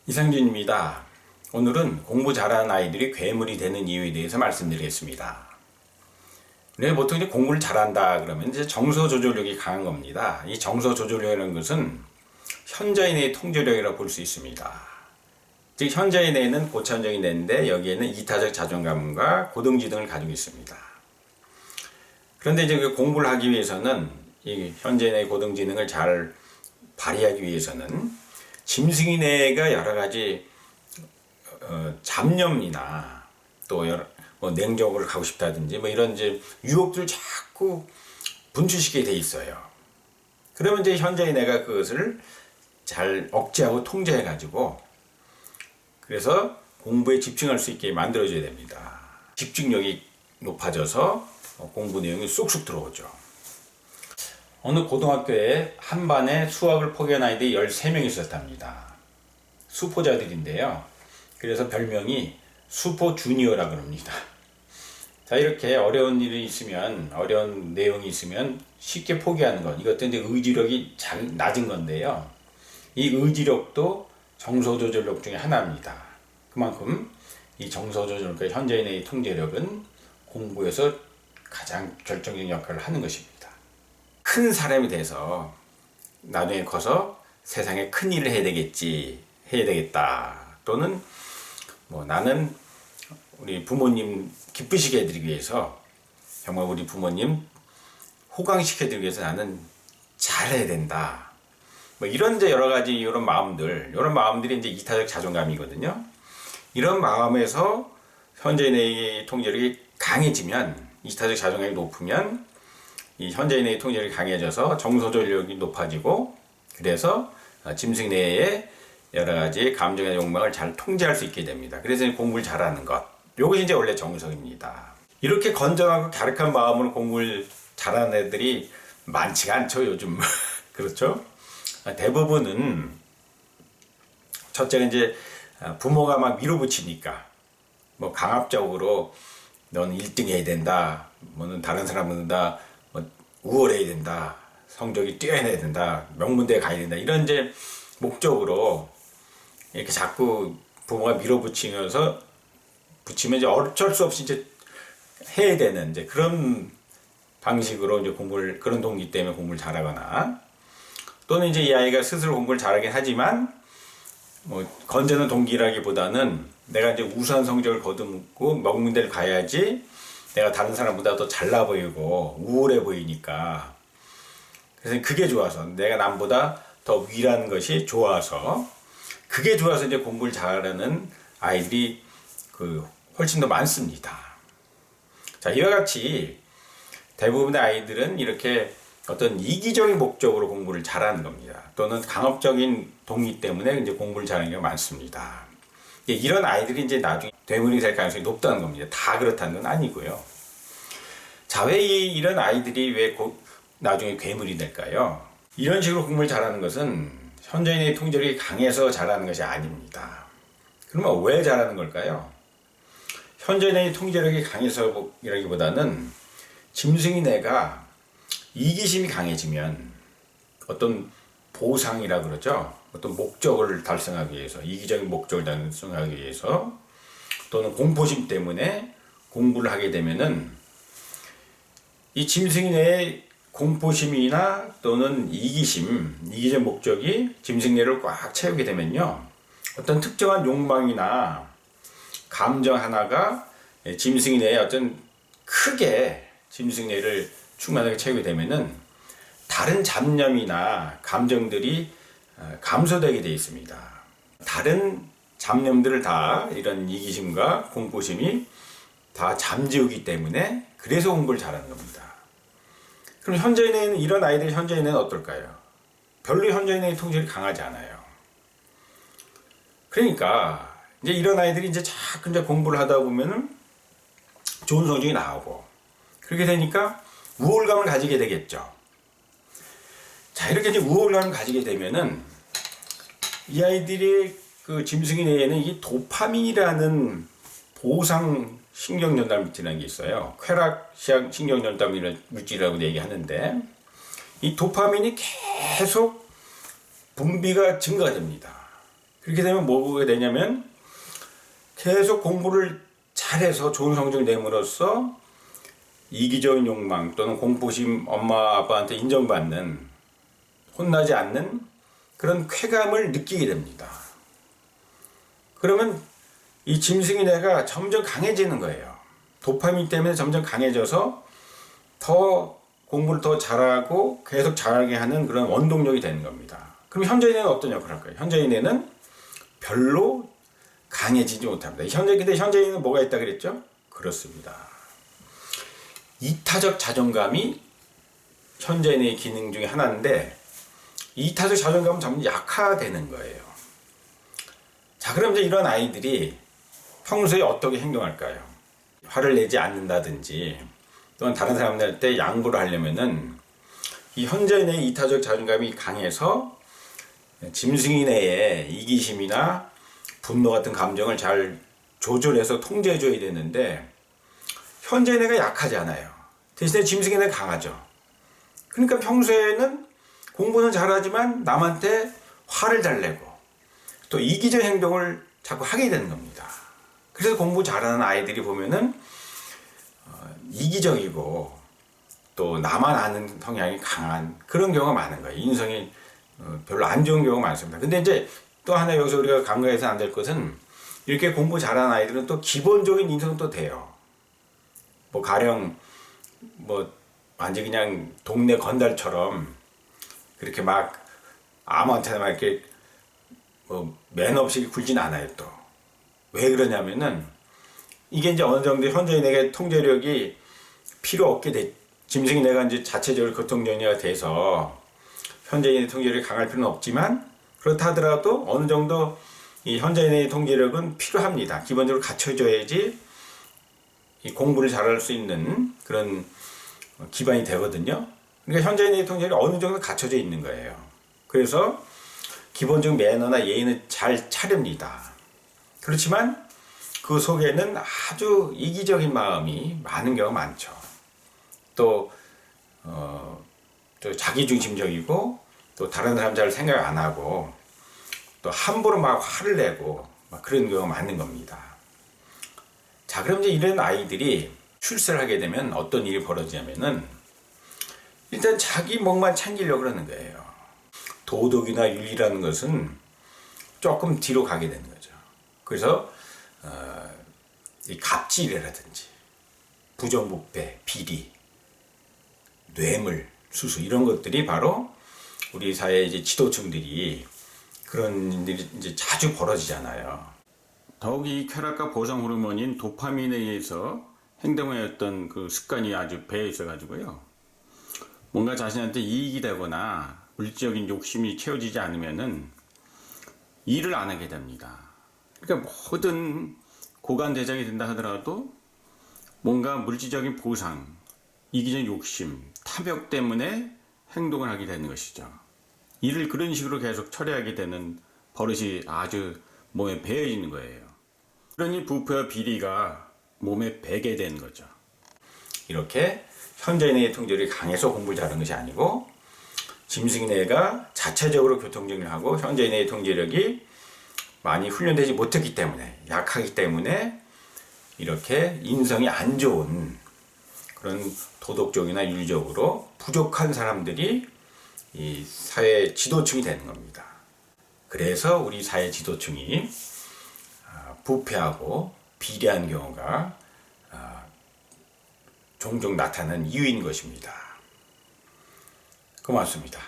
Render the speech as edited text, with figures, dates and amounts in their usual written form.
이상준입니다. 오늘은 공부 잘하는 아이들이 괴물이 되는 이유에 대해서 말씀드리겠습니다. 우리가 보통 이제 공부를 잘한다 그러면 이제 정서 조절력이 강한 겁니다. 이 정서 조절력이라는 것은 현자인의 통제력이라고 볼 수 있습니다. 즉 현자의 뇌는 고차원적인 뇌인데 여기에는 이타적 자존감과 고등지능을 가지고 있습니다. 그런데 이제 공부를 하기 위해서는 이 현자의 뇌 고등지능을 잘 발휘하기 위해서는 짐승의 뇌가 여러 가지 잡념이나 또 냉정으로 가고 싶다든지 이런 이제 유혹들을 자꾸 분출시키게 돼 있어요. 그러면 이제 현자의 뇌가 그것을 잘 억제하고 통제해 가지고 그래서 공부에 집중할 수 있게 만들어줘야 됩니다. 집중력이 높아져서 공부 내용이 쏙쏙 들어오죠. 어느 고등학교에 한 반에 수학을 포기한 아이들이 13명이 있었답니다. 수포자들인데요. 그래서 별명이 수포 주니어라고 합니다. 자, 이렇게 어려운 일이 있으면, 어려운 내용이 있으면 쉽게 포기하는 것. 이것도 이제 의지력이 낮은 건데요. 이 의지력도 정서조절력 중에 하나입니다. 그만큼 이 정서조절력과 현자인의 통제력은 공부에서 가장 결정적인 역할을 하는 것입니다. 큰 사람이 돼서 나중에 커서 세상에 큰 일을 해야 되겠다. 또는 나는 우리 부모님 기쁘시게 해드리기 위해서 정말 우리 부모님 호강시켜드리기 위해서 나는 잘해야 된다. 이런 이제 여러 가지 이런 마음들이 이제 이타적 자존감이거든요. 이런 마음에서 현재인의 통제력이 강해지면, 이타적 자존감이 높으면 이 현재인의 통제력이 강해져서 정서조절력이 높아지고 그래서 짐승 내의 여러 가지 감정의 욕망을 잘 통제할 수 있게 됩니다. 그래서 공부를 잘하는 것. 이것이 이제 원래 정석입니다. 이렇게 건전하고 갸륵한 마음으로 공부를 잘하는 애들이 많지가 않죠, 요즘. 그렇죠? 대부분은 첫째는 이제 부모가 막 밀어붙이니까 강압적으로 너는 1등 해야 된다. 너는 다른 사람보다 우월해야 된다. 성적이 뛰어내야 된다. 명문대에 가야 된다. 이런 이제 목적으로 이렇게 자꾸 부모가 밀어붙이면 이제 어쩔 수 없이 이제 해야 되는 이제 그런 방식으로 이제 그런 동기 때문에 공부를 잘하거나 또는 이제 이 아이가 스스로 공부를 잘하긴 하지만 건전한 동기라기보다는 내가 이제 우수한 성적을 거두고 명문대를 가야지 내가 다른 사람보다 더 잘나 보이고 우월해 보이니까 그래서 그게 좋아서 내가 남보다 더 위라는 것이 좋아서 그게 좋아서 이제 공부를 잘하는 아이들이 훨씬 더 많습니다. 자, 이와 같이 대부분의 아이들은 이렇게 어떤 이기적인 목적으로 공부를 잘하는 겁니다. 또는 강압적인 동기 때문에 이제 공부를 잘하는 경우가 많습니다. 이런 아이들이 이제 나중에 괴물이 될 가능성이 높다는 겁니다. 다 그렇다는 건 아니고요. 자, 왜 이런 아이들이 왜 나중에 괴물이 될까요? 이런 식으로 공부를 잘하는 것은 현자인의 통제력이 강해서 잘하는 것이 아닙니다. 그러면 왜 잘하는 걸까요? 현자인의 통제력이 강해서이라기보다는 짐승의 뇌가 이기심이 강해지면 어떤 보상이라 그러죠. 어떤 목적을 달성하기 위해서, 이기적인 목적을 달성하기 위해서 또는 공포심 때문에 공부를 하게 되면은 이 짐승의 뇌의 공포심이나 또는 이기적 목적이 짐승 뇌를 꽉 채우게 되면요. 어떤 특정한 욕망이나 감정 하나가 짐승 뇌에 어떤 크게 짐승 뇌를 충만하게 채우게 되면은 다른 잡념이나 감정들이 감소되게 되어 있습니다. 다른 잡념들을 다 이런 이기심과 공포심이 다 잠재우기 때문에 그래서 공부를 잘하는 겁니다. 그럼 현자인에는 이런 아이들 현자인에는 어떨까요? 별로 현자인의 통제력이 강하지 않아요. 그러니까 이제 이런 아이들이 이제 자꾸 이제 공부를 하다 보면은 좋은 성적이 나오고 그렇게 되니까 우월감을 가지게 되겠죠. 자, 이렇게 이제 우월감을 가지게 되면은 이 아이들의 짐승의 뇌에는 이 도파민이라는 보상 신경전달 물질이라는 게 있어요. 쾌락 신경전달 물질이라고 얘기하는데 이 도파민이 계속 분비가 증가됩니다. 그렇게 되면 뭐가 되냐면 계속 공부를 잘해서 좋은 성적을 내므로써 이기적인 욕망 또는 공포심, 엄마 아빠한테 인정받는, 혼나지 않는 그런 쾌감을 느끼게 됩니다. 그러면 이 짐승이 내가 점점 강해지는 거예요. 도파민 때문에 점점 강해져서 더 공부를 더 잘하고 계속 잘하게 하는 그런 원동력이 되는 겁니다. 그럼 현저인에는 어떤 역할을 할까요? 현저인에는 별로 강해지지 못합니다. 근데 현저인에는 뭐가 있다 그랬죠? 그렇습니다. 이타적 자존감이 현저인의 기능 중에 하나인데, 이타적 자존감은 점점 약화되는 거예요. 자, 그럼 이제 이런 아이들이 평소에 어떻게 행동할까요? 화를 내지 않는다든지 또는 다른 사람들한테 양보를 하려면은 이 현저인의 이타적 자존감이 강해서 짐승이 내의 이기심이나 분노 같은 감정을 잘 조절해서 통제해줘야 되는데, 현저인애가 약하잖아요. 대신에 짐승이네가 강하죠. 그러니까 평소에는 공부는 잘하지만 남한테 화를 잘 내고 또 이기적 행동을 자꾸 하게 되는 겁니다. 그래서 공부 잘하는 아이들이 보면은 이기적이고 또 나만 아는 성향이 강한 그런 경우가 많은 거예요. 인성이 별로 안 좋은 경우가 많습니다. 근데 이제 또 하나 여기서 우리가 간과해서 안 될 것은, 이렇게 공부 잘하는 아이들은 또 기본적인 인성도 돼요. 뭐 가령 뭐 완전 그냥 동네 건달처럼 그렇게 막 아무한테나 막 이렇게 뭐 매너 없이 굴진 않아요. 또 왜 그러냐면은 이게 이제 어느 정도 현저인에게 통제력이 필요 없게 돼, 짐승이 내가 이제 자체적으로 교통정리가 돼서 현저인의 통제력이 강할 필요는 없지만, 그렇다 하더라도 어느 정도 이 현저인의 통제력은 필요합니다. 기본적으로 갖춰줘야지 이 공부를 잘할 수 있는 그런 기반이 되거든요. 그러니까 현저인의 통제력이 어느 정도 갖춰져 있는 거예요. 그래서 기본적인 매너나 예의는 잘 차립니다. 그렇지만 그 속에는 아주 이기적인 마음이 많은 경우가 많죠. 또 자기중심적이고 또 다른 사람 잘 생각 안 하고 또 함부로 막 화를 내고 막 그런 경우가 많은 겁니다. 자, 그럼 이제 이런 아이들이 출세를 하게 되면 어떤 일이 벌어지냐면은 일단 자기 몫만 챙기려고 그러는 거예요. 도덕이나 윤리라는 것은 조금 뒤로 가게 되는 거죠. 그래서 이 갑질이라든지 부정부패, 비리, 뇌물, 수수 이런 것들이 바로 우리 사회의 이제 지도층들이 그런 일들이 이제 자주 벌어지잖아요. 더욱이 쾌락과 보상 호르몬인 도파민에 의해서 행동하였던 그 습관이 아주 배어 있어가지고요. 뭔가 자신한테 이익이 되거나 물질적인 욕심이 채워지지 않으면은 일을 안 하게 됩니다. 그러니까 모든 고관대장이 된다 하더라도 뭔가 물질적인 보상, 이기적인 욕심, 탐욕 때문에 행동을 하게 되는 것이죠. 일을 그런 식으로 계속 처리하게 되는 버릇이 아주 몸에 배어 있는 거예요. 그러니 부패와 비리가 몸에 배게 되는 거죠. 이렇게 현저인의 통제력이 강해서 공부를 잘하는 것이 아니고, 짐승이네가 자체적으로 교통정리를 하고 현저인의 통제력이 많이 훈련되지 못했기 때문에, 약하기 때문에 이렇게 인성이 안 좋은 그런 도덕적이나 윤리적으로 부족한 사람들이 이 사회 지도층이 되는 겁니다. 그래서 우리 사회 지도층이 부패하고 비리한 경우가 종종 나타나는 이유인 것입니다. 고맙습니다.